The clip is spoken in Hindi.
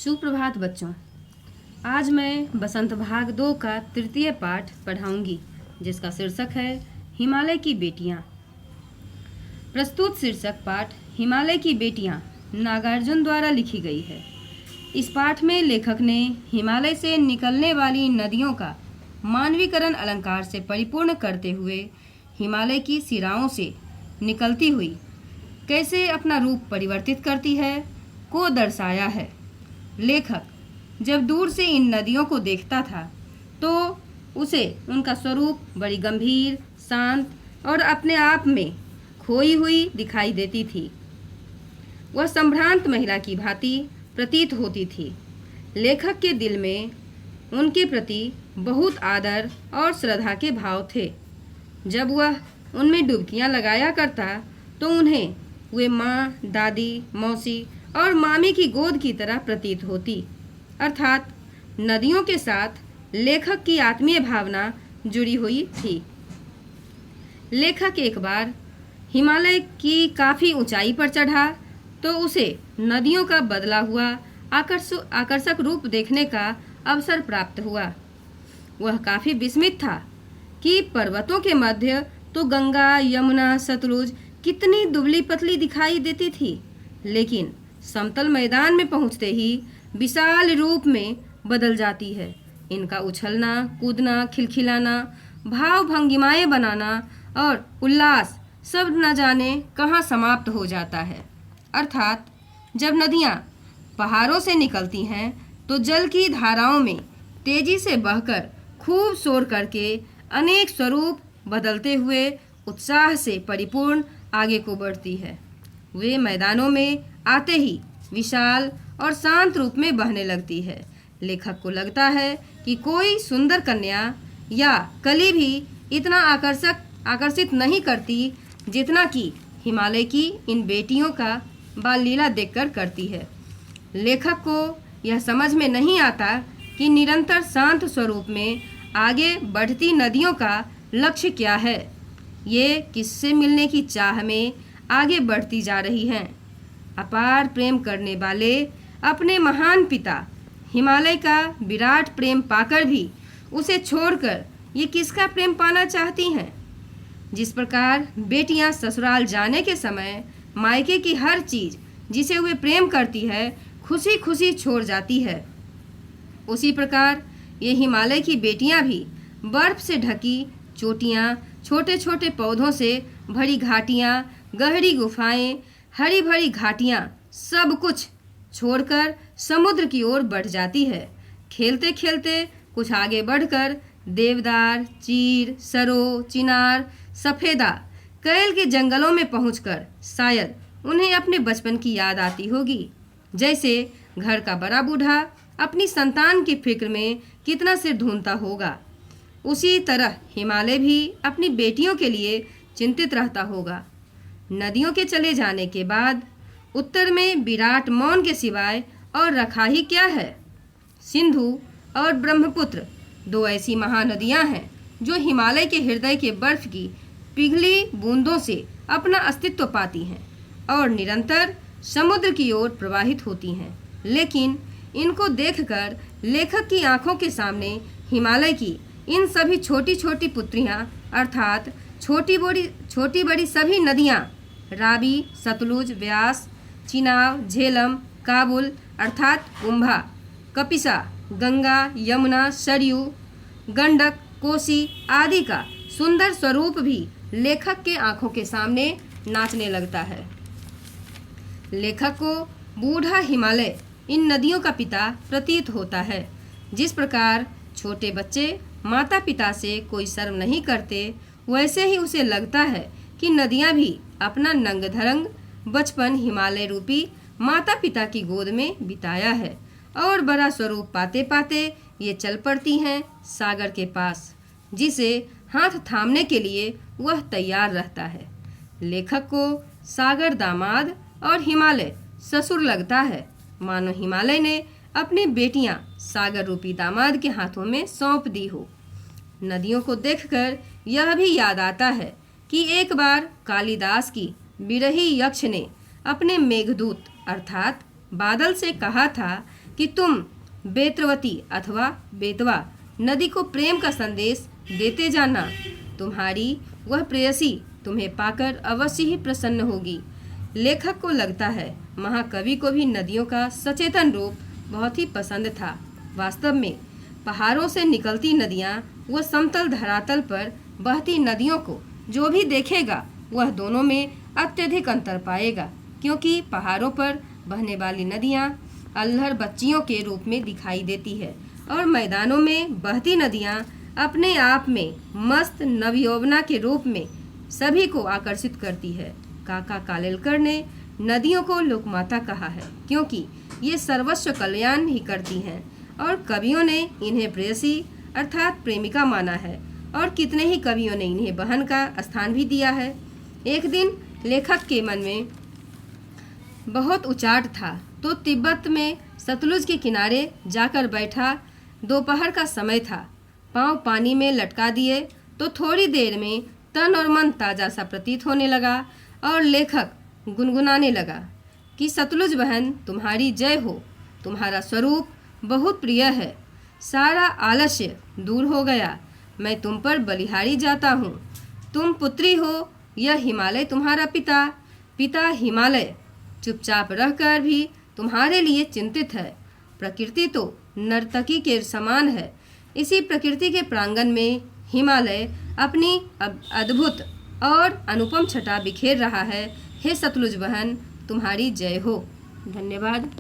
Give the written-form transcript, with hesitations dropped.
सुप्रभात बच्चों। आज मैं बसंत भाग 2 का तृतीय पाठ पढ़ाऊंगी, जिसका शीर्षक है हिमालय की बेटियां। प्रस्तुत शीर्षक पाठ हिमालय की बेटियां नागार्जुन द्वारा लिखी गई है। इस पाठ में लेखक ने हिमालय से निकलने वाली नदियों का मानवीकरण अलंकार से परिपूर्ण करते हुए हिमालय की सिराओं से निकलती हुई कैसे अपना रूप परिवर्तित करती है को दर्शाया है। लेखक जब दूर से इन नदियों को देखता था तो उसे उनका स्वरूप बड़ी गंभीर, शांत और अपने आप में खोई हुई दिखाई देती थी। वह संभ्रांत महिला की भांति प्रतीत होती थी। लेखक के दिल में उनके प्रति बहुत आदर और श्रद्धा के भाव थे। जब वह उनमें डुबकियां लगाया करता तो उन्हें वे माँ, दादी, मौसी और मामी की गोद की तरह प्रतीत होती। अर्थात नदियों के साथ लेखक की आत्मीय भावना जुड़ी हुई थी। लेखक एक बार हिमालय की काफ़ी ऊंचाई पर चढ़ा तो उसे नदियों का बदला हुआ आकर्षक रूप देखने का अवसर प्राप्त हुआ। वह काफ़ी विस्मित था कि पर्वतों के मध्य तो गंगा, यमुना, सतलुज कितनी दुबली पतली दिखाई देती थी, लेकिन समतल मैदान में पहुंचते ही विशाल रूप में बदल जाती है। इनका उछलना, कूदना, खिलखिलाना, भाव भंगिमाएं बनाना और उल्लास सब न जाने कहाँ समाप्त हो जाता है। अर्थात जब नदियाँ पहाड़ों से निकलती हैं तो जल की धाराओं में तेजी से बहकर खूब शोर करके अनेक स्वरूप बदलते हुए उत्साह से परिपूर्ण आगे को बढ़ती है। वे मैदानों में आते ही विशाल और शांत रूप में बहने लगती है। लेखक को लगता है कि कोई सुंदर कन्या या कली भी इतना आकर्षित नहीं करती जितना कि हिमालय की इन बेटियों का बाल लीला देखकर करती है। लेखक को यह समझ में नहीं आता कि निरंतर शांत स्वरूप में आगे बढ़ती नदियों का लक्ष्य क्या है। ये किससे मिलने की चाह में आगे बढ़ती जा रही हैं। अपार प्रेम करने वाले अपने महान पिता हिमालय का विराट प्रेम पाकर भी उसे छोड़कर ये किसका प्रेम पाना चाहती हैं। जिस प्रकार बेटियां ससुराल जाने के समय मायके की हर चीज़ जिसे वे प्रेम करती है खुशी खुशी छोड़ जाती है, उसी प्रकार ये हिमालय की बेटियां भी बर्फ से ढकी चोटियां, छोटे छोटे पौधों से भरी घाटियां, गहरी गुफाएं, हरी भरी घाटियां सब कुछ छोड़कर समुद्र की ओर बढ़ जाती है। खेलते खेलते कुछ आगे बढ़कर देवदार, चीर, सरो, चिनार, सफ़ेदा, कैल के जंगलों में पहुंचकर शायद उन्हें अपने बचपन की याद आती होगी। जैसे घर का बड़ा बूढ़ा अपनी संतान की फिक्र में कितना सिर ढूंढता होगा, उसी तरह हिमालय भी अपनी बेटियों के लिए चिंतित रहता होगा। नदियों के चले जाने के बाद उत्तर में विराट मौन के सिवाय और रखा ही क्या है। सिंधु और ब्रह्मपुत्र दो ऐसी महानदियां हैं जो हिमालय के हृदय के बर्फ की पिघली बूंदों से अपना अस्तित्व पाती हैं और निरंतर समुद्र की ओर प्रवाहित होती हैं। लेकिन इनको देखकर लेखक की आंखों के सामने हिमालय की इन सभी छोटी छोटी पुत्रियां अर्थात छोटी बड़ी सभी नदियां रावी, सतलुज, व्यास, चिनाब, झेलम, काबुल अर्थात कुंभा, कपिसा, गंगा, यमुना, सरयू, गंडक, कोसी आदि का सुंदर स्वरूप भी लेखक के आंखों के सामने नाचने लगता है। लेखक को बूढ़ा हिमालय इन नदियों का पिता प्रतीत होता है। जिस प्रकार छोटे बच्चे माता पिता से कोई शर्म नहीं करते, वैसे ही उसे लगता है कि नदियां भी अपना नंग धरंग बचपन हिमालय रूपी माता पिता की गोद में बिताया है और बड़ा स्वरूप पाते पाते ये चल पड़ती हैं सागर के पास, जिसे हाथ थामने के लिए वह तैयार रहता है। लेखक को सागर दामाद और हिमालय ससुर लगता है, मानो हिमालय ने अपनी बेटियां सागर रूपी दामाद के हाथों में सौंप दी हो। नदियों को देखकर यह भी याद आता है कि एक बार कालिदास की बिरही यक्ष ने अपने मेघदूत अर्थात बादल से कहा था कि तुम बेत्रवती अथवा बेतवा नदी को प्रेम का संदेश देते जाना। तुम्हारी वह प्रेयसी तुम्हें पाकर अवश्य ही प्रसन्न होगी। लेखक को लगता है महाकवि को भी नदियों का सचेतन रूप बहुत ही पसंद था। वास्तव में पहाड़ों से निकलती नदियाँ व समतल धरातल पर बहती नदियों को जो भी देखेगा वह दोनों में अत्यधिक अंतर पाएगा, क्योंकि पहाड़ों पर बहने वाली नदियाँ अल्हड़ बच्चियों के रूप में दिखाई देती है और मैदानों में बहती नदियाँ अपने आप में मस्त नवयौवना के रूप में सभी को आकर्षित करती है। काका कालेलकर ने नदियों को लोकमाता कहा है क्योंकि ये सर्वस्व कल्याण ही करती हैं और कवियों ने इन्हें प्रेयसी अर्थात प्रेमिका माना है और कितने ही कवियों ने इन्हें बहन का स्थान भी दिया है। एक दिन लेखक के मन में बहुत उचाट था तो तिब्बत में सतलुज के किनारे जाकर बैठा। दोपहर का समय था। पांव पानी में लटका दिए तो थोड़ी देर में तन और मन ताज़ा सा प्रतीत होने लगा और लेखक गुनगुनाने लगा कि सतलुज बहन तुम्हारी जय हो, तुम्हारा स्वरूप बहुत प्रिय है, सारा आलस्य दूर हो गया, मैं तुम पर बलिहारी जाता हूँ। तुम पुत्री हो, यह हिमालय तुम्हारा पिता, पिता हिमालय चुपचाप रहकर भी तुम्हारे लिए चिंतित है। प्रकृति तो नर्तकी के समान है। इसी प्रकृति के प्रांगण में हिमालय अपनी अद्भुत और अनुपम छटा बिखेर रहा है। हे सतलुज बहन, तुम्हारी जय हो। धन्यवाद।